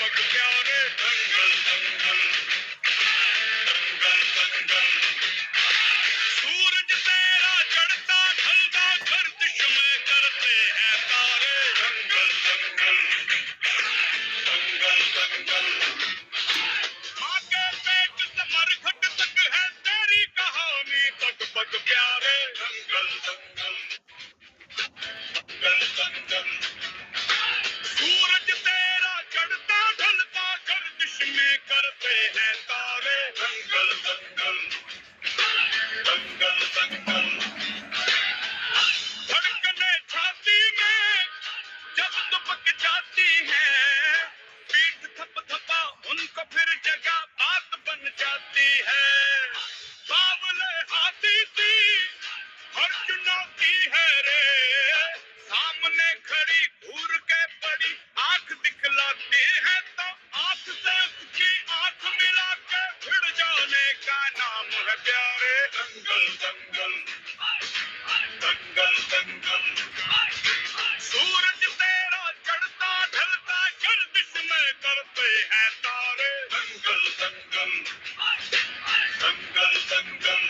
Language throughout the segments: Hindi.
दीपक प्यारे दंगल दंगल दंगल दंगल। सूरज तेरा चढ़ता ढलता गर्दिश में करते हैं तारे दंगल दंगल दंगल दंगल। माँ के पेट से मरघट तक है तेरी कहानी पग पग प्यारे दंगल दंगल दंगल दंगल। सूरज तेरा चढ़ता ढलता गर्दिश में करते हैं तारे दंगल दंगल दंगल दंगल। धड़कने छाती में जब दुबक जाती है पीठ थप थपा उनको फिर जगह बात बन जाती है। बावले हाथी सी हर चुनौती है रे सामने खड़ी घूर के बड़ी आंख दिखलाती है तो आंख से उसकी आंख मिला के भिड़ जाने का नाम है प्यारे दंगल दंगल दंगल दंगल। सूरज तेरा चढ़ता ढलता गर्दिश में करते हैं तारे दंगल दंगल दंगल दंगल।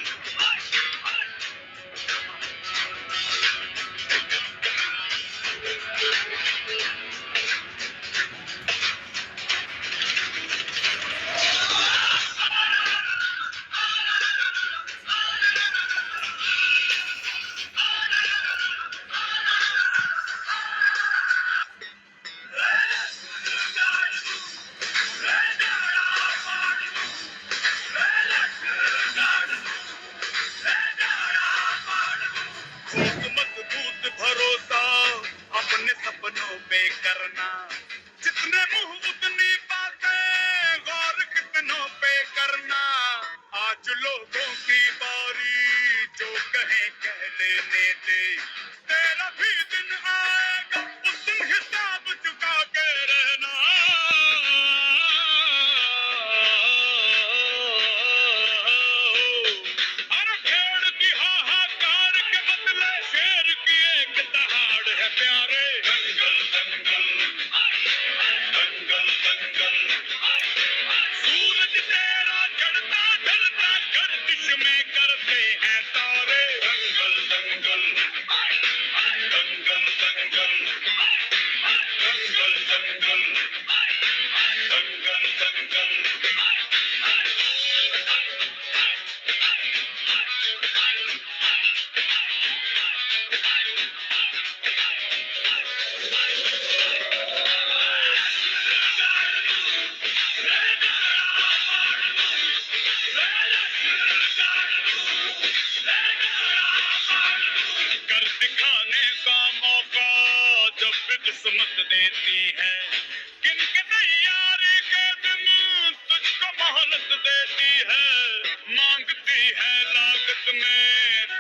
मजबूत भरोसा अपने सपनों पे करना जितने मुंह उतनी बातें गौर कितनों पे करना। आज लोगों की बारी जो कहे कह लेने दे तेरा भी दिन आएगा उस दिन हिसाब चुका के रहना। अरे भेड़ की हाहाकार के बदले शेर की एक दहाड़ है प्यारे दंगल दंगल दंगल दंगल। सूरज तेरा चढ़ता ढलता गर्दिश में करते हैं तारे दंगल दंगल दंगल दंगल दंगल दंगल दंगल दंगल। कर दिखाने का मौका जब भी किस्मत देती है किनके तैयारी के दिन तुझको मोहलत देती है। मांगती है लागत में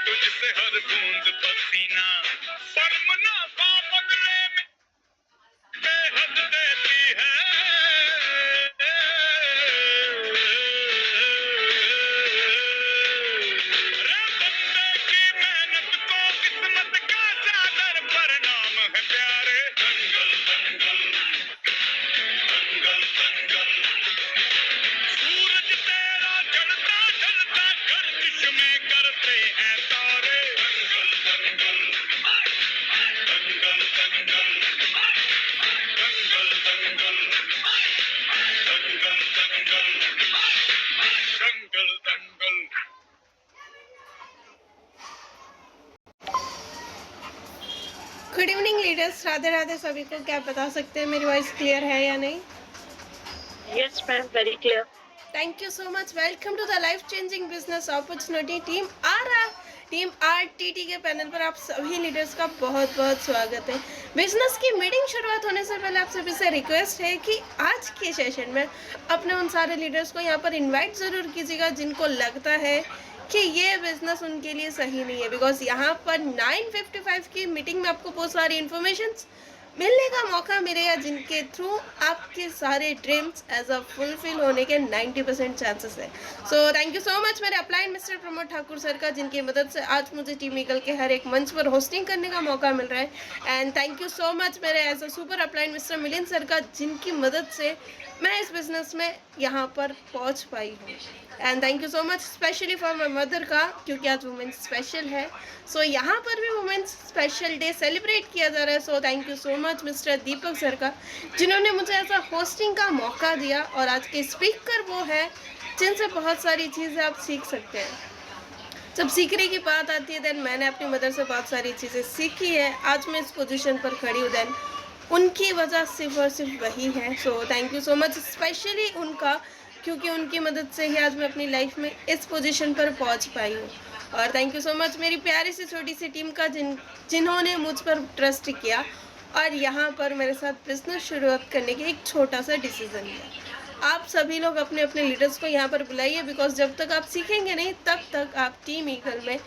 तुझसे हर बूंद पसीना पर मुनाफा बदले में बेहद देती है। रे बंदे की मेहनत को किस्मत का चादर प्रणाम है प्यारे दंगल दंगल दंगल दंगल। सूरज तेरा चढ़ता ढलता गर्दिश में करते हैं तारे दंगल दंगल दंगल दंगल दंगल दंगल दंगल दंगल दंगल दंगल। Good evening leaders, Radhe Radhe सभी को। क्या बता सकते हैं मेरी वॉइस क्लियर है या नहीं? Yes, ma'am, very clear. Thank you so much. Welcome to the life changing business opportunity team RTT के पैनल पर आप सभी लीडर्स का बहुत बहुत स्वागत है। बिजनेस की मीटिंग शुरुआत होने से पहले आप सभी से रिक्वेस्ट है कि आज के सेशन में अपने उन सारे लीडर्स को यहाँ पर इनवाइट ज़रूर कीजिएगा जिनको लगता है कि ये बिजनेस उनके लिए सही नहीं है, बिकॉज यहाँ पर 9:55 की मीटिंग में आपको बहुत सारी इन्फॉर्मेशन मिलने का मौका मिलेगा, जिनके थ्रू आपके सारे ड्रीम्स एज अ फुलफिल होने के 90% चांसेस है। So thank you so much मेरे upline mister Pramod Thakur sir का, जिनकी मदद से आज मुझे टीम ईगल के हर एक मंच पर होस्टिंग करने का मौका मिल रहा है। And thank you so much मेरे as a super upline mister Milind sir का, जिनकी मदद से मैं इस बिज़नेस में यहाँ पर पहुँच पाई हूँ। And thank you so much specially for my mother का, क्योंकि आज वुमेंस स्पेशल है। सो यहाँ पर भी वुमेंस स्पेशल डे सेलिब्रेट किया जा रहा है। So thank you so much mister Deepak sir का, जिन्होंने मुझे ऐसा होस्टिंग का मौका दिया। और आज के स्पीकर वो है जिनसे बहुत सारी चीज़ें आप सीख सकते हैं। जब सीखने की बात आती है देन मैंने अपनी मदर से बहुत सारी चीज़ें सीखी है। आज मैं इस पोजीशन पर खड़ी हूँ देन उनकी वजह सिर्फ और सिर्फ वही है। So thank you so much specially उनका, क्योंकि उनकी मदद से ही आज मैं अपनी लाइफ में इस पोजीशन पर पहुंच पाई हूँ। और थैंक यू सो मच मेरी प्यारी सी छोटी सी टीम का, जिन्होंने मुझ पर ट्रस्ट किया और यहाँ पर मेरे साथ बिजनेस शुरुआत करने की एक छोटा सा डिसीज़न लिया। आप सभी लोग अपने अपने लीडर्स को यहाँ पर बुलाइए, बिकॉज जब तक आप सीखेंगे नहीं तब तक आप टीम ईगल में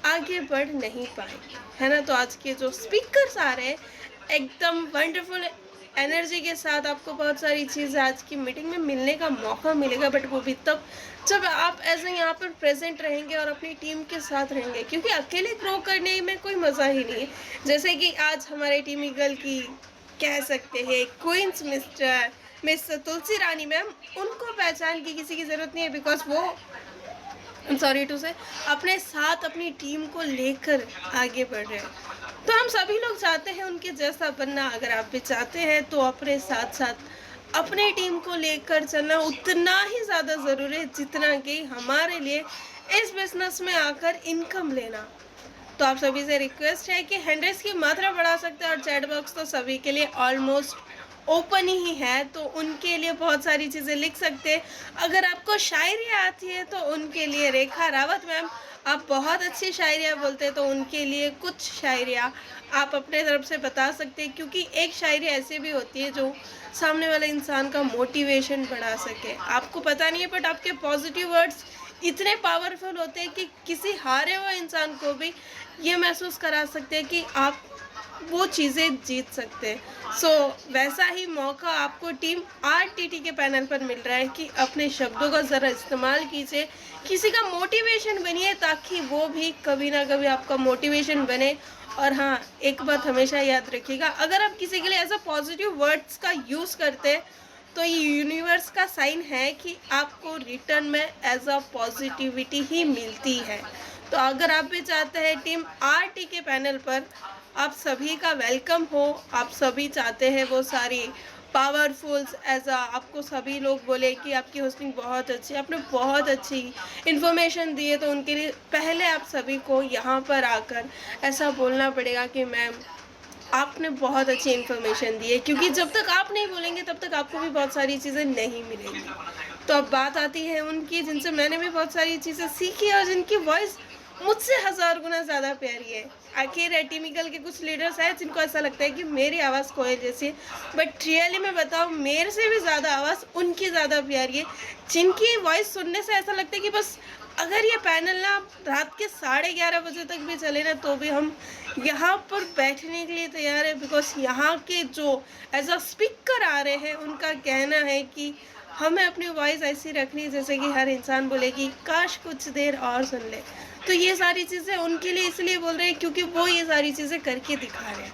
आगे बढ़ नहीं पाएंगे, है ना। तो आज के जो स्पीकर्स आ रहे हैं एकदम वंडरफुल एनर्जी के साथ, आपको बहुत सारी चीज़ें आज की मीटिंग में मिलने का मौका मिलेगा, बट वो भी तब जब आप ऐसे यहाँ पर प्रेजेंट रहेंगे और अपनी टीम के साथ रहेंगे, क्योंकि अकेले ग्रो करने में कोई मज़ा ही नहीं है। जैसे कि आज हमारे टीम ईगल की कह सकते हैं क्वींस मिस तुलसी रानी मैम, उनको पहचान की किसी की ज़रूरत नहीं है, बिकॉज वो सॉरी टू से अपने साथ अपनी टीम को लेकर आगे बढ़ रहे हैं। तो हम सभी लोग चाहते हैं उनके जैसा बनना। अगर आप भी चाहते हैं तो अपने साथ साथ अपने टीम को लेकर चलना उतना ही ज़्यादा ज़रूरी है जितना कि हमारे लिए इस बिजनेस में आकर इनकम लेना। तो आप सभी से रिक्वेस्ट है कि हैंडल्स की मात्रा बढ़ा सकते हैं, और चैट बॉक्स तो सभी के लिए ऑलमोस्ट ओपन ही है, तो उनके लिए बहुत सारी चीज़ें लिख सकते हैं। अगर आपको शायरी आती है तो उनके लिए रेखा रावत मैम, आप बहुत अच्छी शायरियाँ बोलते हैं, तो उनके लिए कुछ शायरियाँ आप अपने तरफ से बता सकते हैं, क्योंकि एक शायरी ऐसी भी होती है जो सामने वाले इंसान का मोटिवेशन बढ़ा सके। आपको पता नहीं है बट आपके पॉजिटिव वर्ड्स इतने पावरफुल होते हैं कि किसी हारे हुए इंसान को भी ये महसूस करा सकते हैं कि आप वो चीज़ें जीत सकते हैं। सो वैसा ही मौका आपको टीम आरटीटी के पैनल पर मिल रहा है कि अपने शब्दों का ज़रा इस्तेमाल कीजिए, किसी का मोटिवेशन बनिए, ताकि वो भी कभी ना कभी आपका मोटिवेशन बने। और हाँ, एक बात हमेशा याद रखिएगा, अगर आप किसी के लिए ऐसा पॉजिटिव वर्ड्स का यूज़ करते हैं तो ये यूनिवर्स का साइन है कि आपको रिटर्न में एज अ पॉजिटिविटी ही मिलती है। तो अगर आप भी चाहते हैं टीम आरटी के पैनल पर आप सभी का वेलकम हो, आप सभी चाहते हैं वो सारी पावरफुल्स एज अ आपको सभी लोग बोले कि आपकी होस्टिंग बहुत अच्छी, आपने बहुत अच्छी इन्फॉर्मेशन दी है, तो उनके लिए पहले आप सभी को यहाँ पर आकर ऐसा बोलना पड़ेगा कि मैम आपने बहुत अच्छी इन्फॉर्मेशन दी है, क्योंकि जब तक आप नहीं बोलेंगे तब तक आपको भी बहुत सारी चीज़ें नहीं मिलेंगी। तो अब बात आती है उनकी, जिनसे मैंने भी बहुत सारी चीज़ें सीखी और जिनकी वॉइस मुझसे 1000 गुना ज़्यादा प्यारी है। आखिर टीम ईगल के कुछ लीडर्स हैं जिनको ऐसा लगता है कि मेरी आवाज़ कोयल जैसी है, बट रियली मैं बताऊँ मेरे से भी ज़्यादा आवाज़ उनकी ज़्यादा प्यारी है, जिनकी वॉइस सुनने से ऐसा लगता है कि बस अगर ये पैनल ना रात के 11:30 बजे तक भी चले ना तो भी हम यहाँ पर बैठने के लिए तैयार है, बिकॉज यहाँ के जो एज अ स्पीकर आ रहे हैं उनका कहना है कि हमें अपनी वॉइस ऐसी रखनी है जैसे कि हर इंसान बोले कि काश कुछ देर और सुन ले। तो ये सारी चीज़ें उनके लिए इसलिए बोल रहे हैं क्योंकि वो ये सारी चीज़ें करके दिखा रहे हैं।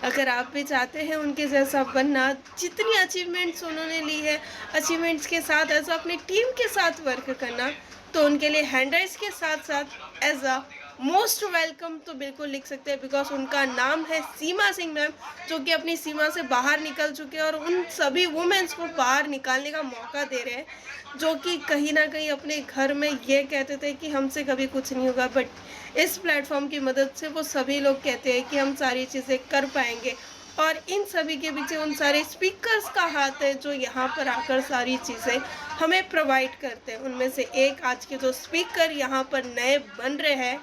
अगर आप भी चाहते हैं उनके जैसा बनना, जितनी अचीवमेंट्स उन्होंने ली है, अचीवमेंट्स के साथ ऐसा अपनी टीम के साथ वर्क करना, तो उनके लिए हैंडराइज के साथ साथ एज अ मोस्ट वेलकम तो बिल्कुल लिख सकते हैं, बिकॉज उनका नाम है सीमा सिंह मैम, जो कि अपनी सीमा से बाहर निकल चुके हैं और उन सभी वुमेन्स को बाहर निकालने का मौका दे रहे हैं, जो कि कहीं ना कहीं अपने घर में ये कहते थे कि हमसे कभी कुछ नहीं होगा, बट इस प्लेटफॉर्म की मदद से वो सभी लोग कहते हैं कि हम सारी चीज़ें कर पाएंगे। और इन सभी के पीछे उन सारे स्पीकर्स का हाथ है जो यहाँ पर आकर सारी चीज़ें हमें प्रोवाइड करते हैं। उनमें से एक आज के जो स्पीकर यहाँ पर नए बन रहे हैं,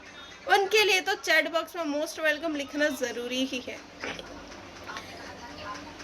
उनके लिए तो चैट बॉक्स में मोस्ट वेलकम लिखना ज़रूरी ही है।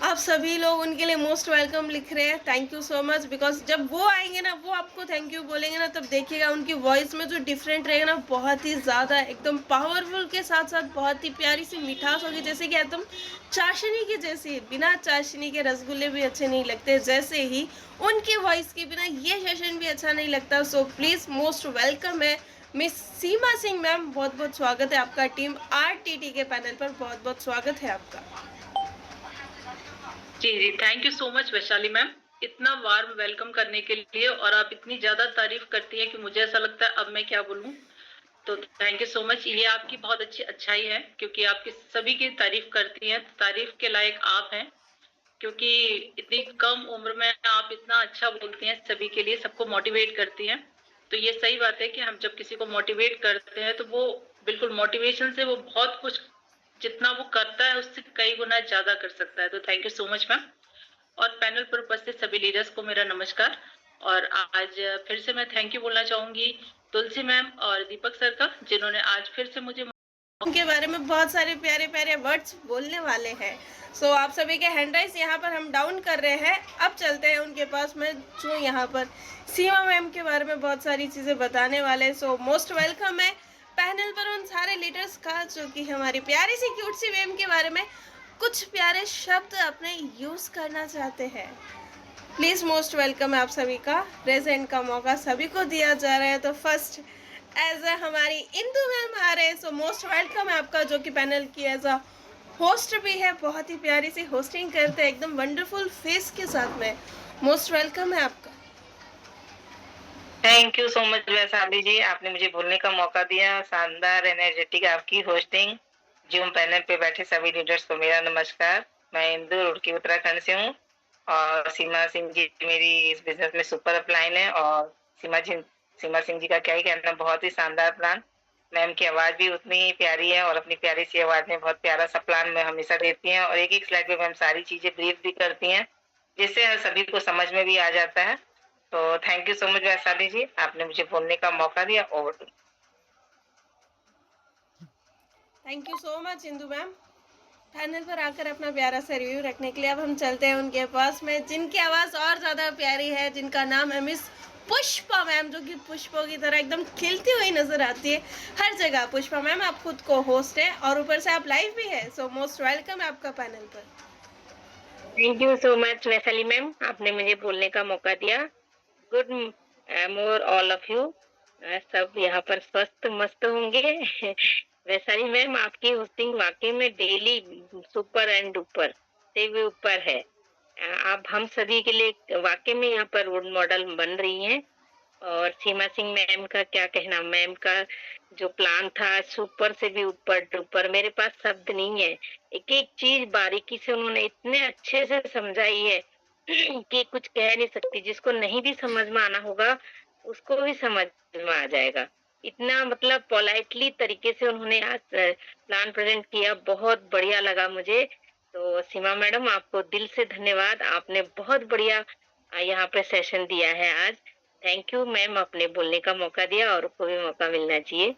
आप सभी लोग उनके लिए मोस्ट वेलकम लिख रहे हैं। Thank you so much, because जब वो आएंगे ना, वो आपको थैंक यू बोलेंगे ना, तब देखिएगा उनकी वॉइस में जो डिफरेंट रहेगा ना, बहुत ही ज़्यादा एकदम पावरफुल के साथ साथ बहुत ही प्यारी सी मिठास होगी, जैसे कि एकदम चाशनी की जैसी। बिना चाशनी के रसगुल्ले भी अच्छे नहीं लगते, जैसे ही उनकी वॉइस के बिना ये सेशन भी अच्छा नहीं लगता। सो प्लीज़ मोस्ट वेलकम है मिस सीमा सिंह मैम, बहुत बहुत स्वागत है आपका टीम RTT के पैनल पर, बहुत बहुत स्वागत है आपका। जी जी, thank you so much Vaishali ma'am, इतना वार्म वेलकम करने के लिए। और आप इतनी ज्यादा तारीफ करती हैं कि मुझे ऐसा लगता है अब मैं क्या बोलूं। तो थैंक यू सो मच, ये आपकी बहुत अच्छी अच्छाई है, क्योंकि आपकी सभी की तारीफ करती हैं। तारीफ के लायक आप हैं, क्योंकि इतनी कम उम्र में आप इतना अच्छा बोलती हैं, सभी के लिए, सबको मोटिवेट करती हैं। तो ये सही बात है कि हम जब किसी को मोटिवेट करते हैं तो वो बिल्कुल मोटिवेशन से वो बहुत कुछ, जितना वो करता है उससे कई गुना ज्यादा कर सकता है। तो thank you so much ma'am. और पैनल पर उपस्थित सभी लीडर्स को मेरा नमस्कार। और आज फिर से मैं थैंक यू बोलना चाहूंगी तुलसी मैम और दीपक सर का, जिन्होंने आज फिर से मुझे उनके बारे में बहुत सारे प्यारे प्यारे वर्ड्स बोलने वाले हैं। सो आप सभी के हैंड राइज यहाँ पर हम डाउन कर रहे हैं। अब चलते हैं उनके पास में, जो यहाँ पर सीमा मैम के बारे में बहुत सारी चीज़ें बताने वाले हैं। सो मोस्ट वेलकम है पैनल पर उन सारे लीडर्स का, जो कि हमारी प्यारी सी क्यूट सी मैम के बारे में कुछ प्यारे शब्द अपने यूज़ करना चाहते हैं। प्लीज़ मोस्ट वेलकम है आप सभी का। प्रेजेंट का मौका सभी को दिया जा रहा है। तो फर्स्ट एज अ हमारी इंदु मैम आ रहे हैं, सो मोस्ट वेलकम है आपका, जो कि पैनल की एज अ होस्ट भी है। बहुत ही प्यारी सी होस्टिंग करते हैं एकदम वंडरफुल फेस के साथ में। मोस्ट वेलकम है आपका। Thank you so much Vaishali ji, आपने मुझे बोलने का मौका दिया। शानदार एनर्जेटिक आपकी होस्टिंग। जूम पैनल पे बैठे सभी लीडर्स को मेरा नमस्कार। मैं इंदु, रुड़की, उत्तराखंड से हूँ और सीमा सिंह जी मेरी इस बिजनेस में सुपर अपलाइन है। और सीमा सिंह जी का क्या ही कहना, बहुत ही शानदार प्लान। मैम की आवाज भी उतनी ही प्यारी है और अपनी प्यारी सी आवाज में बहुत प्यारा सा प्लान में हमेशा देती हैं। और एक एक स्लाइड पे मैम सारी चीजें ब्रीफ भी करती हैं, जिससे सभी को समझ में भी आ जाता है। तो thank you so much Vaishali ji, आपने मुझे बोलने का मौका दिया। Over to. Thank you so much Indu ma'am, panel पर आकर अपना प्यारा सा रिव्यू रखने के लिए। अब हम चलते हैं उनके पास में, जिनकी आवाज़ और ज़्यादा प्यारी है, जिनका नाम है मिस पुष्पा मैम, जो कि पुष्पों की तरह एकदम खिलती हुई नजर आती है हर जगह। पुष्पा मैम, आप खुद को होस्ट है और ऊपर से आप लाइव भी है। सो मोस्ट वेलकम है आपका पैनल पर। Thank you so much Vaishali ma'am, आपने मुझे बोलने का मौका दिया। Good more all of you. सब यहाँ पर स्वस्थ मस्त होंगे। वैशाली मैम, आपकी होस्टिंग वाकई में डेली सुपर एंड ऊपर से भी ऊपर है। आप हम सभी के लिए वाकई में यहाँ पर रोल मॉडल बन रही हैं। और सीमा सिंह मैम का क्या कहना, मैम का जो प्लान था सुपर से भी ऊपर ऊपर, मेरे पास शब्द नहीं है। एक एक चीज बारीकी से उन्होंने इतने अच्छे से समझाई है कि कुछ कह नहीं सकती। जिसको नहीं भी समझ में आना होगा उसको भी समझ में आ जाएगा। इतना मतलब पोलाइटली तरीके से उन्होंने आज प्लान प्रेजेंट किया, बहुत बढ़िया लगा मुझे। तो सीमा मैडम, आपको दिल से धन्यवाद, आपने बहुत बढ़िया यहाँ पे सेशन दिया है आज। थैंक यू मैम, अपने बोलने का मौका दिया और को भी मौका मिलना चाहिए।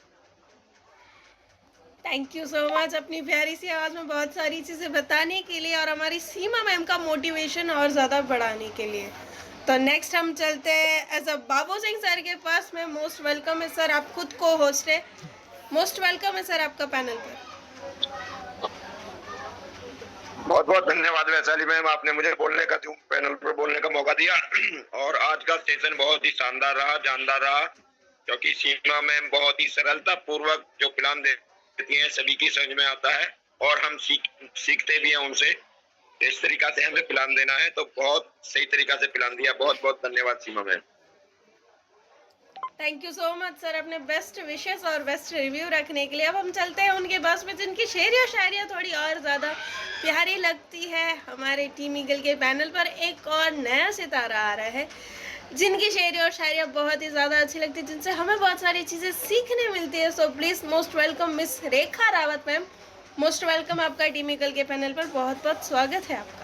थैंक यू सो मच अपनी प्यारी सी आवाज़ में बहुत सारी चीज़ें बताने के लिए और हमारी सीमा मैम का मोटिवेशन और ज़्यादा बढ़ाने के लिए। तो नेक्स्ट हम चलते हैं as a Babu Singh sir के पास में। मोस्ट वेलकम है सर, आप खुद को होस्ट है। मोस्ट वेलकम है सर आपका पैनल पर। बहुत बहुत धन्यवाद वैशाली मैम, आपने मुझे बोलने का पैनल पर बोलने का मौका दिया। और आज का सेशन बहुत ही शानदार रहा, जानदार रहा, क्योंकि सीमा मैम बहुत ही सरलता पूर्वक जो प्लान देती हैं सभी की समझ में आता है और हम सीखते भी हैं उनसे। इस तरीका से हमें प्लान देना है, तो बहुत सही तरीका से प्लान दिया। बहुत बहुत धन्यवाद Seema ma'am. Thank you so much sir अपने बेस्ट विशेस और बेस्ट रिव्यू रखने के लिए। अब हम चलते हैं उनके पास में, जिनकी शेरी और शायरियाँ थोड़ी और ज़्यादा प्यारी लगती है। हमारे टीम ईगल के पैनल पर एक और नया सितारा आ रहा है, जिनकी शेरी और शायरियाँ बहुत ही ज़्यादा अच्छी लगती है, जिनसे हमें बहुत सारी चीज़ें सीखने मिलती है। So please most welcome miss Rekha Rawat ma'am. Most welcome आपका टीम ईगल के पैनल पर, बहुत बहुत स्वागत है आपका।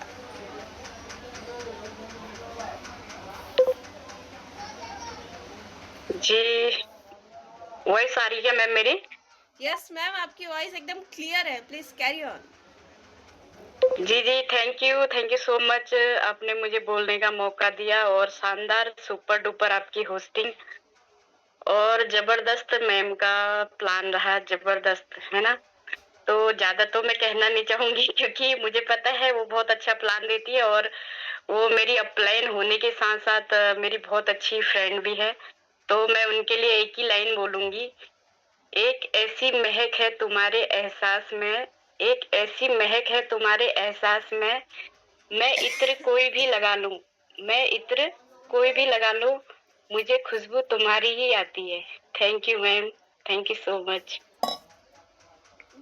जी, वॉइस आ रही है मैम मेरी? यस मैम, आपकी वॉइस एकदम क्लियर है, प्लीज कैरी ऑन। जी थैंक यू सो मच। आपने मुझे बोलने का मौका दिया और शानदार सुपर डुपर आपकी होस्टिंग और जबरदस्त मैम का प्लान रहा, जबरदस्त है ना। तो ज्यादा तो मैं कहना नहीं चाहूंगी क्योंकि मुझे पता है वो बहुत अच्छा प्लान देती है और वो मेरी अपलाइन होने के साथ साथ मेरी बहुत अच्छी फ्रेंड भी है। तो मैं उनके लिए एक ही लाइन बोलूंगी, एक ऐसी महक है तुम्हारे एहसास में, एक ऐसी महक है तुम्हारे एहसास में, मैं इत्र कोई भी लगा लूं, मैं इत्र कोई भी लगा लूं, मुझे खुशबू तुम्हारी ही आती है। Thank you ma'am, thank you so much.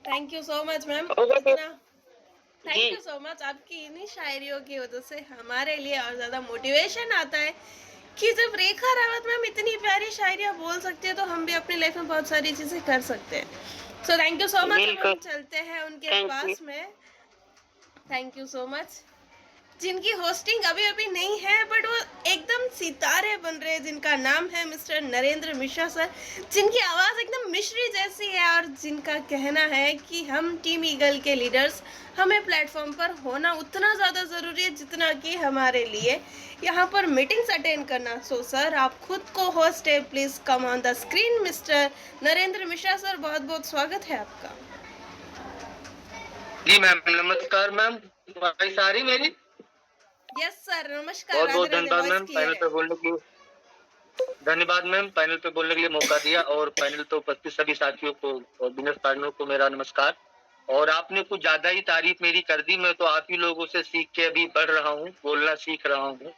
Thank you so much ma'am. Okay इतना थैंक जी। You so much. आपकी इन्हीं शायरियों की वजह से हमारे लिए और ज़्यादा मोटिवेशन आता है कि जब रेखा रावत मैम इतनी प्यारी शायरियाँ बोल सकते हैं तो हम भी अपनी लाइफ में बहुत सारी चीज़ें कर सकते हैं। सो थैंक यू सो मच। बिल्कुल। हम चलते हैं उनके Thank पास you. में। Thank you so much. जिनकी होस्टिंग अभी अभी नहीं है बट वो एकदम सितारे बन रहे हैं, जिनका नाम है मिस्टर नरेंद्र मिश्रा सर, जिनकी आवाज़ एकदम मिश्री जैसी है और जिनका कहना है कि हम टीम ईगल के लीडर्स, हमें प्लेटफॉर्म पर होना उतना ज़्यादा ज़रूरी है जितना कि हमारे लिए यहाँ पर मीटिंग्स अटेंड करना। सो सर आप खुद को होस्ट है, please come on the screen. Mister Narendra Mishra sir, बहुत बहुत स्वागत है आपका। जी मैम, नमस्कार मैम, वॉइस आ रही मेरी? यस सर, नमस्कार। बहुत बहुत राधे राधे, धन्यवाद वॉइस मैम क्लियर पैनल है। पे बोलने के लिए। धन्यवाद मैम पैनल पे बोलने के लिए मौका दिया और पैनल पे उपस्थित सभी साथियों को और बिजनेस पार्टनरों को मेरा नमस्कार। और आपने कुछ ज्यादा ही तारीफ मेरी कर दी, मैं तो आप ही लोगों से सीख के अभी बढ़ रहा हूँ, बोलना सीख रहा हूँ।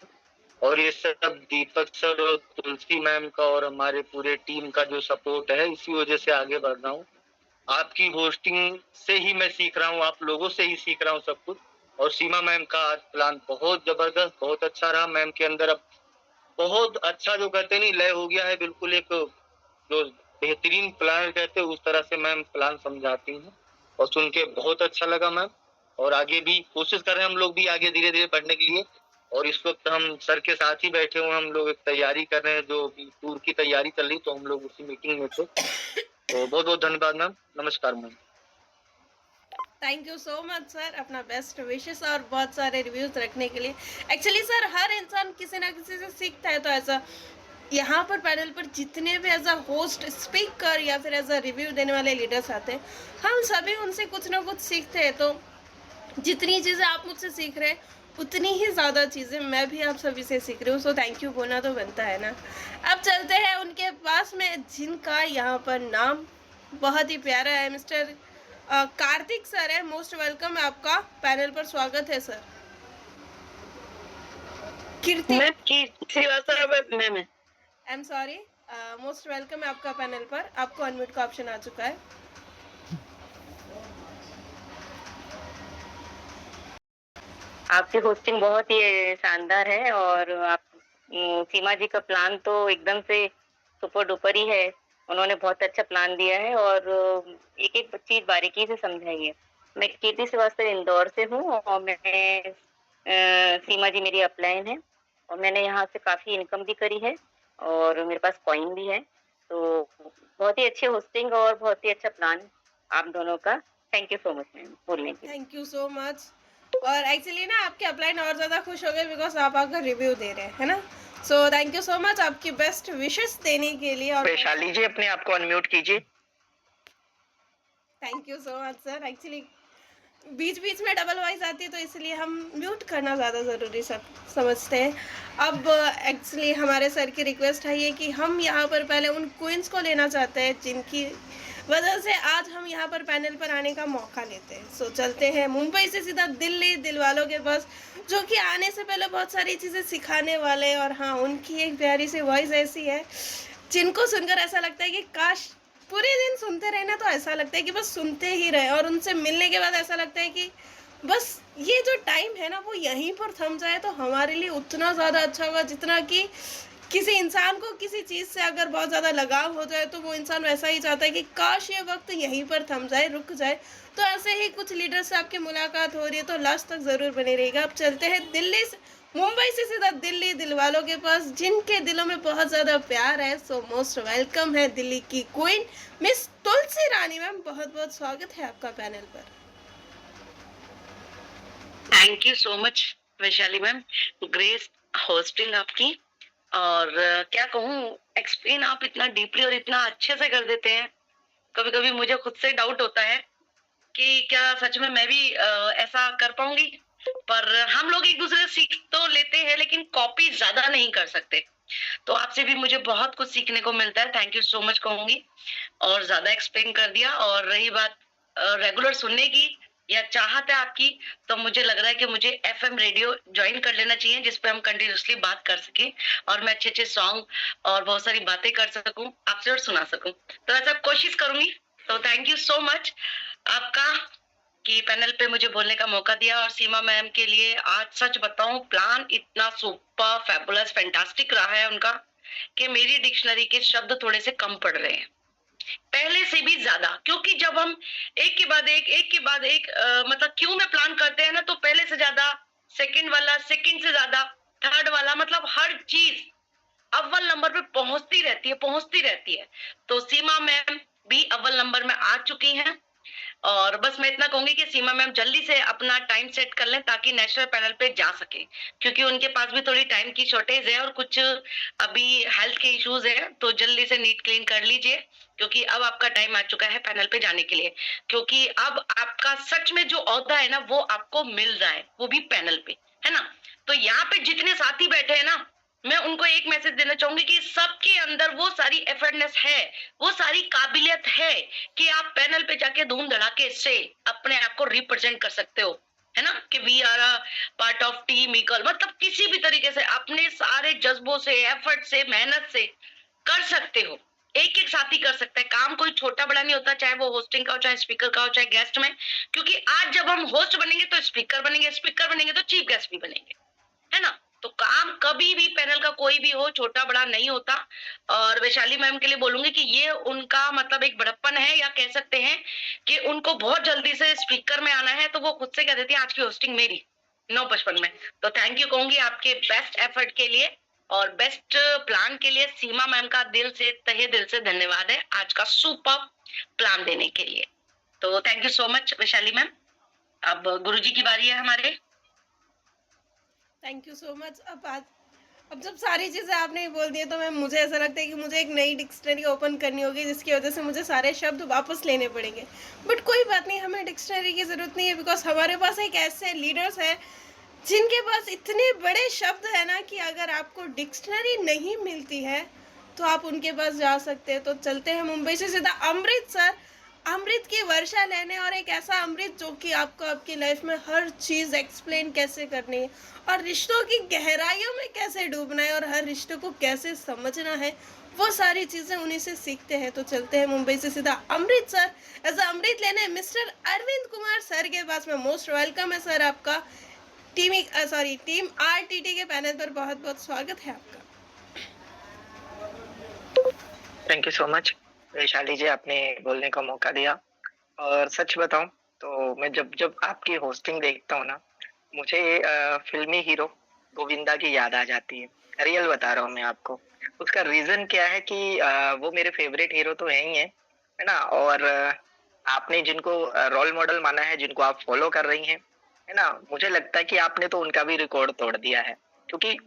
और ये सब दीपक सर और तुलसी मैम का और हमारे पूरे टीम का जो सपोर्ट है, इसी वजह से आगे बढ़ रहा हूँ। आपकी होस्टिंग से ही मैं सीख रहा हूँ, आप लोगों से ही सीख रहा हूँ सब कुछ। और सीमा मैम का आज प्लान बहुत जबरदस्त, बहुत अच्छा रहा। मैम के अंदर अब बहुत अच्छा जो कहते नहीं लय हो गया है, बिल्कुल एक जो बेहतरीन प्लान कहते हैं उस तरह से मैम प्लान समझाती हैं और सुन के बहुत अच्छा लगा मैम। और आगे भी कोशिश कर रहे हैं हम लोग भी आगे धीरे धीरे बढ़ने के लिए। और इस वक्त हम सर के साथ ही बैठे हुए, हम लोग एक तैयारी कर रहे हैं, जो टूर की तैयारी चल रही, तो हम लोग उसी मीटिंग में थे। तो बहुत बहुत धन्यवाद मैम, नमस्कार ma'am. Thank you so much sir, अपना बेस्ट विशेस और बहुत सारे रिव्यूज रखने के लिए। एक्चुअली सर हर इंसान किसी ना किसी से सीखता है, तो ऐसा यहाँ पर पैनल पर जितने भी एज अ होस्ट, स्पीकर या फिर एज अ रिव्यू देने वाले लीडर्स आते हैं, हम सभी उनसे कुछ ना कुछ सीखते हैं। तो जितनी चीज़ें आप मुझसे सीख रहे हैं उतनी ही ज़्यादा चीज़ें मैं भी आप सभी से सीख रही हूँ। सो थैंक यू बोलना तो बनता है ना। अब चलते हैं उनके पास में, जिनका यहाँ पर नाम बहुत ही प्यारा है, मिस्टर कार्तिक सर है। मोस्ट वेलकम है, आपका पैनल पर स्वागत है sir. Kirti ma'am I am sorry, most welcome है आपका पैनल पर। आपको अनम्यूट का ऑप्शन आ चुका है। आपकी होस्टिंग बहुत ही शानदार है और आप सीमा जी का प्लान तो एकदम से सुपर डुपर ही है। उन्होंने बहुत अच्छा प्लान दिया है और एक एक चीज बारीकी से समझाई है। मैं कीर्ति श्रीवास्तव इंदौर से हूँ और मैं सीमा जी मेरी अपलाइन है और मैंने यहाँ से काफी इनकम भी करी है और मेरे पास कॉइन भी है। तो बहुत ही अच्छी होस्टिंग और बहुत ही अच्छा प्लान आप दोनों का। Thank you so much ma'am बोलने के लिए। Thank you so much. और एक्चुअली ना आपके अपलाइन और ज़्यादा खुश हो गए बिकॉज आप आकर रिव्यू दे रहे हैं, है ना। सो थैंक यू सो मच आपकी बेस्ट विशेस देने के लिए। और वैशाली जी अपने आप को अनम्यूट कीजिए। Thank you so much sir. Actually बीच बीच में डबल वॉइस आती है तो इसलिए हम म्यूट करना ज़्यादा ज़रूरी समझते हैं। अब एक्चुअली हमारे सर की रिक्वेस्ट है ये कि हम यहाँ पर पहले उन क्वींस को लेना चाहते हैं जिनकी वजह से आज हम यहाँ पर पैनल पर आने का मौका लेते हैं। सो चलते हैं मुंबई से सीधा दिल्ली दिल वालों के पास, जो कि आने से पहले बहुत सारी चीज़ें सिखाने वाले। और हाँ, उनकी एक प्यारी सी वॉइस ऐसी है जिनको सुनकर ऐसा लगता है कि काश पूरे दिन सुनते रहे ना, तो ऐसा लगता है कि बस सुनते ही रहे। और उनसे मिलने के बाद ऐसा लगता है कि बस ये जो टाइम है ना वो यहीं पर थम जाए तो हमारे लिए उतना ज़्यादा अच्छा होगा, जितना कि किसी इंसान को किसी चीज़ से अगर बहुत ज़्यादा लगाव हो जाए तो वो इंसान वैसा ही चाहता है कि काश ये वक्त यहीं पर थम जाए, रुक जाए। तो ऐसे ही कुछ लीडर से आपकी मुलाकात हो रही है तो लास्ट तक ज़रूर बने रहेगा। अब चलते हैं दिल्ली से, मुंबई से सीधा दिल्ली दिल वालों के पास, जिनके दिलों में बहुत ज़्यादा प्यार है। सो मोस्ट वेलकम है दिल्ली की क्वीन मिस तुलसी रानी मैम, बहुत बहुत स्वागत है आपका पैनल पर। Thank you so much Vaishali ma'am, great hosting आपकी। और क्या कहूँ, एक्सप्लेन आप इतना डीपली और इतना अच्छे से कर देते हैं। कभी कभी मुझे खुद से डाउट होता है कि क्या सच में मैं भी ऐसा कर पाऊंगी। पर हम लोग एक दूसरे से सीख तो लेते हैं, लेकिन कॉपी ज्यादा नहीं कर सकते। तो आपसे भी मुझे बहुत कुछ सीखने को मिलता है। थैंक यू सो मच कहूंगी। और ज्यादा एक्सप्लेन कर दिया। और रही बात रेगुलर सुनने की या चाहत है आपकी, तो मुझे लग रहा है कि मुझे एफएम रेडियो ज्वाइन कर लेना चाहिए, जिसपे हम कंटिन्यूसली बात कर सके और मैं अच्छे अच्छे सॉन्ग और बहुत सारी बातें कर सकूं आपसे और सुना सकूं। तो ऐसा कोशिश करूंगी। तो थैंक यू सो मच आपका कि पैनल पे मुझे बोलने का मौका दिया। और सीमा मैम के लिए आज सच बताऊं, प्लान इतना सुपर फैबुलस फैंटास्टिक रहा है उनका कि मेरी डिक्शनरी के शब्द थोड़े से कम पड़ रहे हैं पहले से भी ज्यादा। क्योंकि जब हम एक के बाद एक मतलब क्यों में प्लान करते हैं ना, तो पहले से ज्यादा, सेकंड वाला सेकंड से ज्यादा, थर्ड वाला, मतलब हर चीज अव्वल नंबर पे पहुंचती रहती है। तो सीमा मैम भी अव्वल नंबर में आ चुकी हैं। और बस मैं इतना कहूंगी कि सीमा मैम जल्दी से अपना टाइम सेट कर लें ताकि नेशनल पैनल पे जा सके, क्योंकि उनके पास भी थोड़ी टाइम की शॉर्टेज है और कुछ अभी हेल्थ के इश्यूज है। तो जल्दी से नीट क्लीन कर लीजिए, क्योंकि अब आपका टाइम आ चुका है पैनल पे जाने के लिए। क्योंकि अब आपका सच में जो ओहदा है ना, वो आपको मिल रहा है, वो भी पैनल पे, है ना। तो यहाँ पे जितने साथी बैठे हैं ना, मैं उनको एक मैसेज देना चाहूंगी कि सबके अंदर वो सारी एफर्टनेस है, वो सारी काबिलियत है कि आप पैनल पे जाके धूम धड़ाके से अपने आप को रिप्रेजेंट कर सकते हो, है ना। कि we are a part of team Eagle, मतलब किसी भी तरीके से अपने सारे जज्बों से, एफर्ट से, मेहनत से कर सकते हो। एक एक साथी कर सकता है काम, कोई छोटा बड़ा नहीं होता, चाहे वो होस्टिंग का हो, चाहे स्पीकर का हो, चाहे गेस्ट में। क्योंकि आज जब हम होस्ट बनेंगे तो स्पीकर बनेंगे, स्पीकर बनेंगे तो चीफ गेस्ट भी बनेंगे, है ना। तो काम कभी भी पैनल का कोई भी हो, छोटा बड़ा नहीं होता। और वैशाली मैम के लिए बोलूंगी कि ये उनका मतलब एक बड़प्पन है, या कह सकते हैं कि उनको बहुत जल्दी से स्पीकर में आना है, तो वो खुद से कह देती है आज की होस्टिंग मेरी 9:55 में। तो थैंक यू कहूंगी आपके बेस्ट एफर्ट के लिए और बेस्ट प्लान के लिए। सीमा मैम का दिल से, तहे दिल से धन्यवाद है आज का सुपर प्लान देने के लिए। तो thank you so much Vaishali ma'am. अब गुरुजी की बारी है हमारे। Thank you so much. अब जब सारी चीज़ें आपने बोल दी तो मैम मुझे ऐसा लगता है कि मुझे एक नई डिक्शनरी ओपन करनी होगी, जिसकी वजह से मुझे सारे शब्द वापस लेने पड़ेंगे। बट कोई बात नहीं, हमें डिक्शनरी की ज़रूरत नहीं है, बिकॉज हमारे पास एक ऐसे लीडर्स हैं जिनके पास इतने बड़े शब्द है ना कि अगर आपको डिक्शनरी नहीं मिलती है तो आप उनके पास जा सकते हैं। तो चलते हैं मुंबई से सीधा अमृतसर, अमृत की वर्षा लेने, और एक ऐसा अमृत जो कि आपको आपकी लाइफ में हर चीज़ एक्सप्लेन कैसे करनी है और रिश्तों की गहराइयों में कैसे डूबना है और हर रिश्ते को कैसे समझना है, वो सारी चीज़ें उन्हीं से सीखते हैं। तो चलते हैं मुंबई से सीधा अमृतसर, ऐसा अमृत लेने मिस्टर अरविंद कुमार सर के पास में। मोस्ट वेलकम है सर आपका टीम आरटीटी के पैनल पर। बहुत बहुत स्वागत है आपका। Thank you so much Vaishali ji, आपने बोलने का मौका दिया। और सच बताऊं तो मैं जब जब आपकी होस्टिंग देखता हूँ ना, मुझे फिल्मी हीरो गोविंदा की याद आ जाती है। रियल बता रहा हूँ मैं आपको। उसका रीजन क्या है कि वो मेरे फेवरेट हीरो तो है ही है ना। और आपने जिनको रोल मॉडल माना है, जिनको आप फॉलो कर रही हैं, है ना, मुझे लगता है कि आपने तो उनका भी रिकॉर्ड तोड़ दिया है। क्योंकि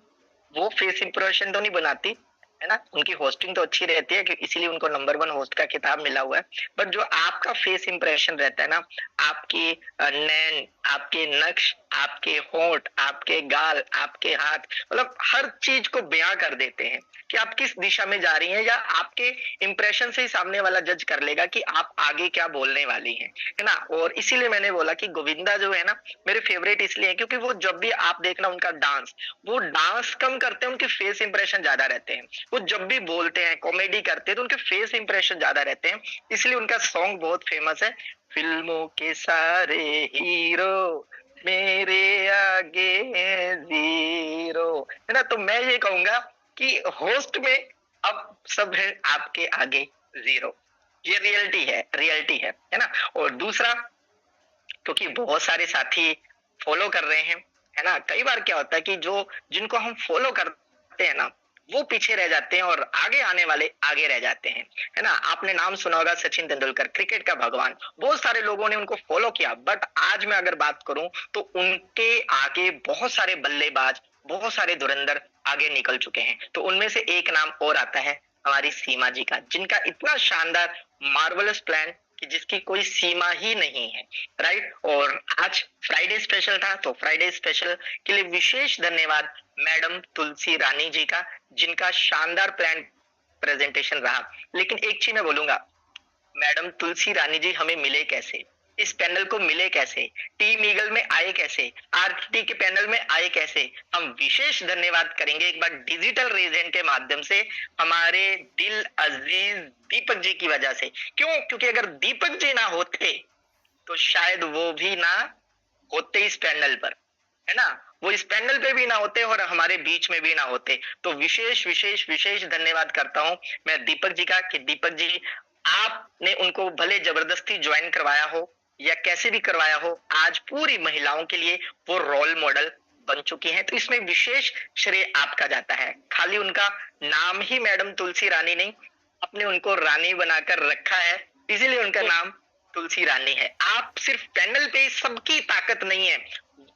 वो फेस इंप्रेशन तो नहीं बनाती, है ना, उनकी होस्टिंग तो अच्छी रहती है, इसीलिए उनको नंबर 1 होस्ट का खिताब मिला हुआ है। बट जो आपका फेस इंप्रेशन रहता है ना, आपकी नैन, आपके नक्श, आपके होंठ, आपके गाल, आपके हाथ, मतलब हर चीज को बयां कर देते हैं कि आप किस दिशा में जा रही हैं, या आपके इंप्रेशन से ही सामने वाला जज कर लेगा कि आप आगे क्या बोलने वाली हैं, है ना। और इसीलिए मैंने बोला कि गोविंदा जो है ना मेरे फेवरेट इसलिए है क्योंकि वो जब भी आप देखना उनका डांस, वो डांस कम करते हैं, उनके फेस इंप्रेशन ज्यादा रहते हैं। वो जब भी बोलते हैं, कॉमेडी करते हैं, तो उनके फेस इंप्रेशन ज्यादा रहते हैं। इसलिए उनका सॉन्ग बहुत फेमस है, फिल्मों के सारे हीरो मेरे आगे जीरो, है ना। तो मैं ये कहूंगा कि होस्ट में अब सब है आपके आगे जीरो। ये रियलिटी है ना। और दूसरा, क्योंकि बहुत सारे साथी फॉलो कर रहे हैं, है ना, कई बार क्या होता है कि जो जिनको हम फॉलो करते हैं ना, वो पीछे रह जाते हैं और आगे आने वाले आगे रह जाते हैं, है ना। आपने नाम सुना होगा सचिन तेंदुलकर, क्रिकेट का भगवान, बहुत सारे लोगों ने उनको फॉलो किया, बट आज मैं अगर बात करूं तो उनके आगे बहुत सारे बल्लेबाज, बहुत सारे धुरंधर आगे निकल चुके हैं। तो उनमें से एक नाम और आता है हमारी सीमा जी का, जिनका इतना शानदार मार्वलस प्लान कि जिसकी कोई सीमा ही नहीं है, राइट। और आज फ्राइडे स्पेशल था, तो फ्राइडे स्पेशल के लिए विशेष धन्यवाद मैडम तुलसी रानी जी का, जिनका शानदार प्लान प्रेजेंटेशन रहा। लेकिन एक चीज मैं बोलूंगा, मैडम तुलसी रानी जी हमें मिले कैसे, इस पैनल को मिले कैसे, टीम ईगल में आए कैसे, आरटीटी के पैनल में आए कैसे, हम विशेष धन्यवाद करेंगे एक बार डिजिटल रेजेंट के माध्यम से हमारे दिल अजीज दीपक जी की वजह से। क्यों? क्योंकि अगर दीपक जी ना होते तो शायद वो भी ना होते इस पैनल पर, है ना, वो इस पैनल पे भी ना होते और हमारे बीच में भी ना होते। तो विशेष विशेष विशेष धन्यवाद करता हूं मैं दीपक जी का, कि दीपक जी आपने उनको भले जबरदस्ती ज्वाइन करवाया हो या कैसे भी करवाया हो, आज पूरी महिलाओं के लिए वो रोल मॉडल बन चुकी हैं। तो इसमें विशेष श्रेय आपका जाता है। खाली उनका नाम ही मैडम तुलसी रानी नहीं, आपने उनको रानी बनाकर रखा है, इसीलिए उनका नाम तुलसी रानी है। आप सिर्फ पैनल पे सबकी ताकत नहीं है,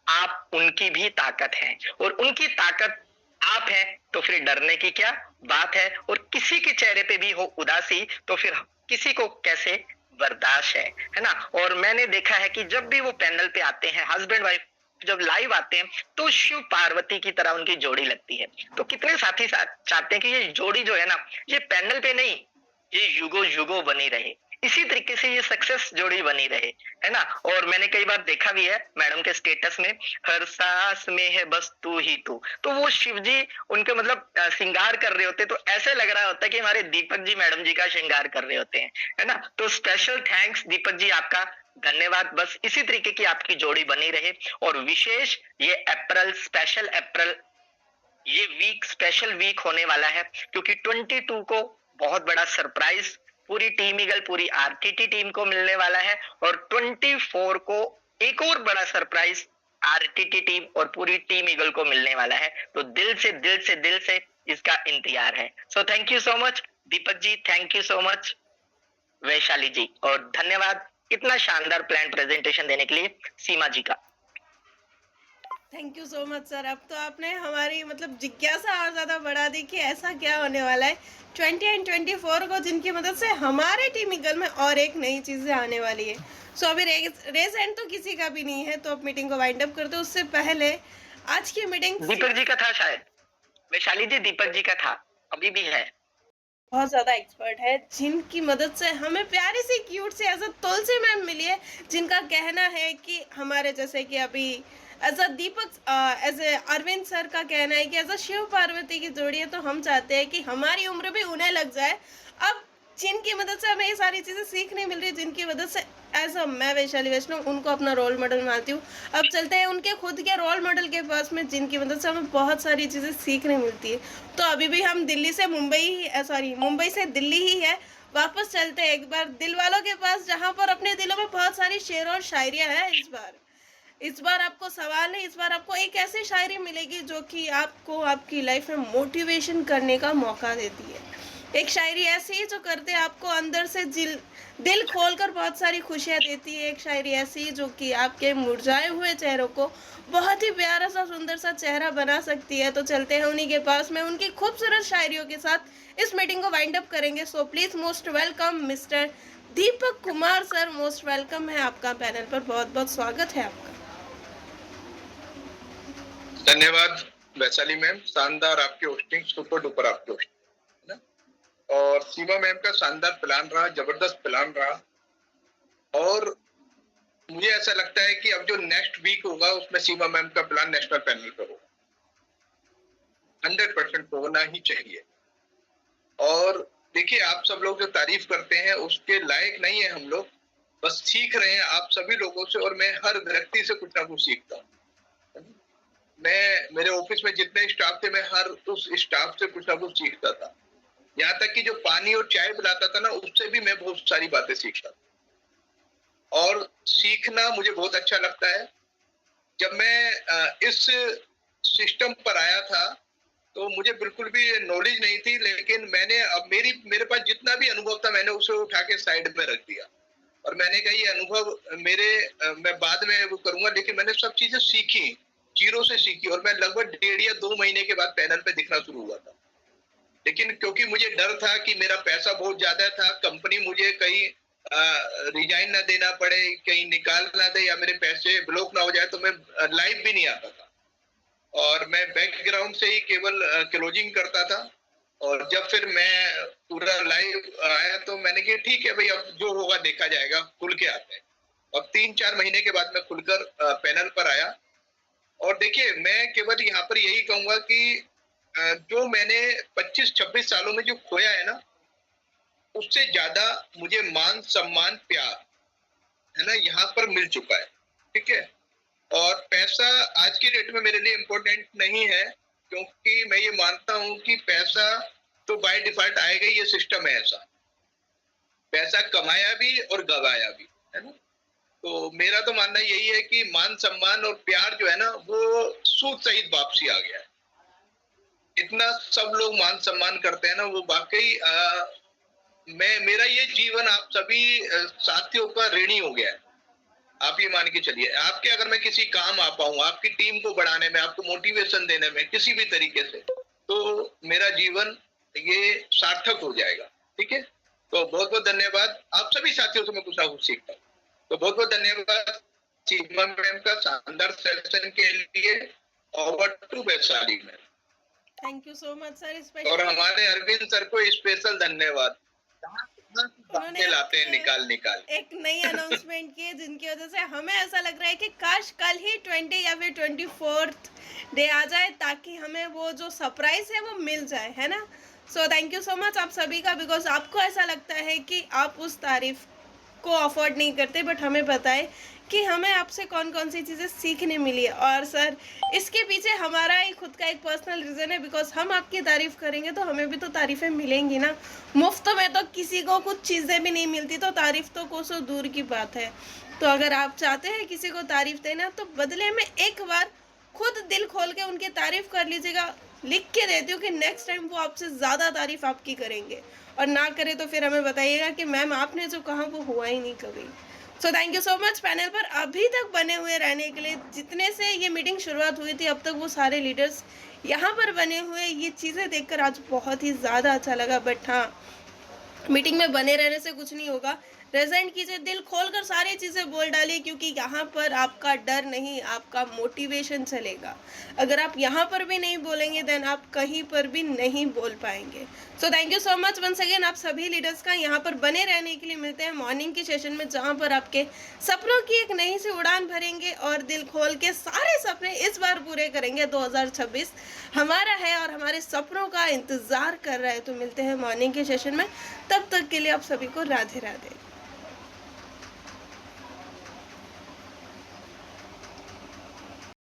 आप उनकी भी ताकत है, और उनकी ताकत आप है, तो फिर डरने की क्या बात है। और किसी के चेहरे पे भी हो उदासी तो फिर किसी को कैसे बर्दाश्त है ना। और मैंने देखा है कि जब भी वो पैनल पे आते हैं, हस्बैंड वाइफ जब लाइव आते हैं, तो शिव पार्वती की तरह उनकी जोड़ी लगती है। तो कितने साथी साथ चाहते हैं कि ये जोड़ी जो है ना, ये पैनल पे नहीं, ये युगो युगो बनी रहे, इसी तरीके से ये सक्सेस जोड़ी बनी रहे, है ना। और मैंने कई बार देखा भी है मैडम के स्टेटस में, हर सांस में है बस तू ही तू, तो वो शिव जी उनके मतलब श्रृंगार कर रहे होते, तो ऐसे लग रहा होता है कि हमारे दीपक जी मैडम जी का श्रृंगार कर रहे होते हैं, है ना। तो स्पेशल थैंक्स दीपक जी, आपका धन्यवाद। बस इसी तरीके की आपकी जोड़ी बनी रहे। और विशेष ये अप्रैल स्पेशल, अप्रैल ये वीक स्पेशल वीक होने वाला है, क्योंकि 22 को बहुत बड़ा सरप्राइज पूरी टीम ईगल, पूरी आरटीटी टीम को मिलने वाला है, और 24 को एक और बड़ा सरप्राइज आरटीटी टीम और पूरी टीम ईगल को मिलने वाला है। तो दिल से दिल से दिल से इसका इंतजार है। So thank you so much Deepak ji, thank you so much Vaishali ji, और धन्यवाद इतना शानदार प्लान प्रेजेंटेशन देने के लिए सीमा जी का। Thank you so much sir. अब तो आपने हमारी मतलब जिज्ञासा और ज़्यादा बढ़ा दी कि ऐसा क्या होने वाला है 20 एंड 24 को, जिनकी मदद से हमारे टीम ईगल में और एक नई चीज़ें आने वाली है। सो अभी रेस एंड तो किसी का भी नहीं है, तो अब मीटिंग को वाइंड अप करते। उससे पहले आज की मीटिंग दीपक जी का था शायद, वैशाली जी दीपक जी का था, अभी भी है। बहुत ज़्यादा एक्सपर्ट है, जिनकी मदद से हमें प्यारी सी क्यूट सी एज अ तुलसी मैम मिली है, जिनका कहना है कि हमारे जैसे कि अभी as a Deepak as a Arvind sir का कहना है कि एज अ शिव पार्वती की जोड़ी है, तो हम चाहते हैं कि हमारी उम्र भी उन्हें लग जाए। अब जिनकी मदद से हमें ये सारी चीज़ें सीखने मिल रही है, जिनकी मदद से एज अ मैं वैशाली वैष्णव उनको अपना रोल मॉडल मानती हूँ। अब चलते हैं उनके खुद के रोल मॉडल के पास में, जिनकी मदद से हमें बहुत सारी चीज़ें सीखने मिलती है। तो अभी भी हम दिल्ली से मुंबई से दिल्ली ही है। वापस चलते हैं एक बार दिल वालों के पास, जहाँ पर अपने दिलों में बहुत सारी शेर और शायरियाँ हैं। इस बार आपको सवाल है, इस बार आपको एक ऐसी शायरी मिलेगी जो कि आपको आपकी लाइफ में मोटिवेशन करने का मौका देती है। एक शायरी ऐसी जो करते आपको अंदर से दिल खोलकर बहुत सारी खुशियाँ देती है। एक शायरी ऐसी जो कि आपके मुरझाए हुए चेहरों को बहुत ही प्यारा सा सुंदर सा चेहरा बना सकती है। तो चलते हैं उन्हीं के पास में, उनकी खूबसूरत शायरियों के साथ इस मीटिंग को वाइंड अप करेंगे। So please most welcome mister Deepak Kumar sir, most welcome है आपका पैनल पर, बहुत बहुत स्वागत है आपका। धन्यवाद वैशाली मैम, शानदार आपकी होस्टिंग, सुपर डुपर आपकी होस्टिंग, है ना। और सीमा मैम का शानदार प्लान रहा, जबरदस्त प्लान रहा। और मुझे ऐसा लगता है कि अब जो नेक्स्ट वीक होगा उसमें सीमा मैम का प्लान नेशनल पैनल पर होगा, 100% होना ही चाहिए। और देखिए, आप सब लोग जो तारीफ करते हैं उसके लायक नहीं है हम लोग, बस सीख रहे हैं आप सभी लोगों से। और मैं हर व्यक्ति से कुछ ना कुछ सीखता हूँ। मैं मेरे ऑफिस में जितने स्टाफ थे, मैं हर उस स्टाफ से कुछ ना कुछ सीखता था। यहाँ तक कि जो पानी और चाय पिलाता था ना, उससे भी मैं बहुत सारी बातें सीखता था। और सीखना मुझे बहुत अच्छा लगता है। जब मैं इस सिस्टम पर आया था तो मुझे बिल्कुल भी नॉलेज नहीं थी, लेकिन मैंने अब मेरे पास जितना भी अनुभव था मैंने उसे उठा के साइड में रख दिया और मैंने कहा ये अनुभव मैं बाद में वो करूंगा, लेकिन मैंने सब चीजें सीखी, जीरो से सीखी और मैं लगभग 1.5 या 2 महीने के बाद पैनल पे दिखना शुरू हुआ था। लेकिन क्योंकि मुझे डर था कि मेरा पैसा बहुत ज्यादा था, कंपनी मुझे कहीं रिजाइन ना देना पड़े, कहीं निकाल ना दे या मेरे पैसे ब्लॉक ना हो जाए, तो मैं लाइव भी नहीं आता था और मैं बैकग्राउंड से ही केवल क्लोजिंग करता था। और जब फिर मैं पूरा लाइव आया तो मैंने कहा ठीक है भाई, अब जो होगा देखा जाएगा, खुल के आते हैं। अब 3-4 महीने के बाद मैं खुलकर पैनल पर आया और देखिए मैं केवल यहाँ पर यही कहूंगा कि जो मैंने 25-26 सालों में जो खोया है ना, उससे ज्यादा मुझे मान सम्मान प्यार है ना यहाँ पर मिल चुका है। ठीक है, और पैसा आज की डेट में मेरे लिए इम्पोर्टेंट नहीं है, क्योंकि मैं ये मानता हूं कि पैसा तो बाय डिफॉल्ट आएगा ही, ये सिस्टम है ऐसा, पैसा कमाया भी और गवाया भी, है ना। तो मेरा तो मानना यही है कि मान सम्मान और प्यार जो है ना वो सूद सहित वापसी आ गया है। इतना सब लोग मान सम्मान करते हैं ना, वो वाकई मेरा ये जीवन आप सभी साथियों का ऋणी हो गया है। आप ये मान के चलिए, आपके अगर मैं किसी काम आ पाऊं, आपकी टीम को बढ़ाने में, आपको मोटिवेशन देने में किसी भी तरीके से, तो मेरा जीवन ये सार्थक हो जाएगा। ठीक है, तो बहुत बहुत धन्यवाद। आप सभी साथियों से मैं कुछ ना कुछ सीखता हूँ, तो बहुत बहुत धन्यवाद सीमा मैम का शानदार सेशन के लिए। Over to Vaishali ma'am. Thank you so much sir. और हमारे अरविंद सर को स्पेशल धन्यवाद, लाते हैं निकाल एक नई अनाउंसमेंट की जिनकी वजह से हमें ऐसा लग रहा है कि काश कल ही 20 या फिर 24th डे आ जाए, ताकि हमें वो जो सरप्राइज है वो मिल जाए, है ना। सो थैंक यू सो मच आप सभी का, बिकॉज आपको ऐसा लगता है कि आप उस तारीफ को अफोर्ड नहीं करते, बट हमें पता है कि हमें आपसे कौन कौन सी चीज़ें सीखने मिली है। और सर इसके पीछे हमारा ही खुद का एक पर्सनल रीज़न है, बिकॉज हम आपकी तारीफ़ करेंगे तो हमें भी तो तारीफ़ें मिलेंगी ना। मुफ्त में तो किसी को कुछ चीज़ें भी नहीं मिलती, तो तारीफ़ तो कोसों दूर की बात है। तो अगर आप चाहते हैं किसी को तारीफ़ देना, तो बदले में एक बार खुद दिल खोल के उनकी तारीफ़ कर लीजिएगा। लिख के देती हूँ कि नेक्स्ट टाइम वो आपसे ज़्यादा तारीफ़ आपकी करेंगे, और ना करे तो फिर हमें बताइएगा कि मैम आपने जो कहा वो हुआ ही नहीं कभी। सो thank you so much panel पर अभी तक बने हुए रहने के लिए। जितने से ये मीटिंग शुरुआत हुई थी अब तक वो सारे लीडर्स यहाँ पर बने हुए, ये चीज़ें देखकर आज बहुत ही ज़्यादा अच्छा लगा। बट हाँ, मीटिंग में बने रहने से कुछ नहीं होगा, प्रेजेंट कीजिए, दिल खोलकर सारी चीज़ें बोल डालिए, क्योंकि यहाँ पर आपका डर नहीं, आपका मोटिवेशन चलेगा। अगर आप यहाँ पर भी नहीं बोलेंगे देन आप कहीं पर भी नहीं बोल पाएंगे। So thank you so much once again आप सभी लीडर्स का यहाँ पर बने रहने के लिए। मिलते हैं मॉर्निंग की सेशन में, जहाँ पर आपके सपनों की एक नई सी उड़ान भरेंगे और दिल खोल के सारे सपने इस बार पूरे करेंगे। 2026 हमारा है और हमारे सपनों का इंतज़ार कर रहा है। तो मिलते हैं मॉर्निंग के सेशन में, तब तक के लिए आप सभी को राधे राधे।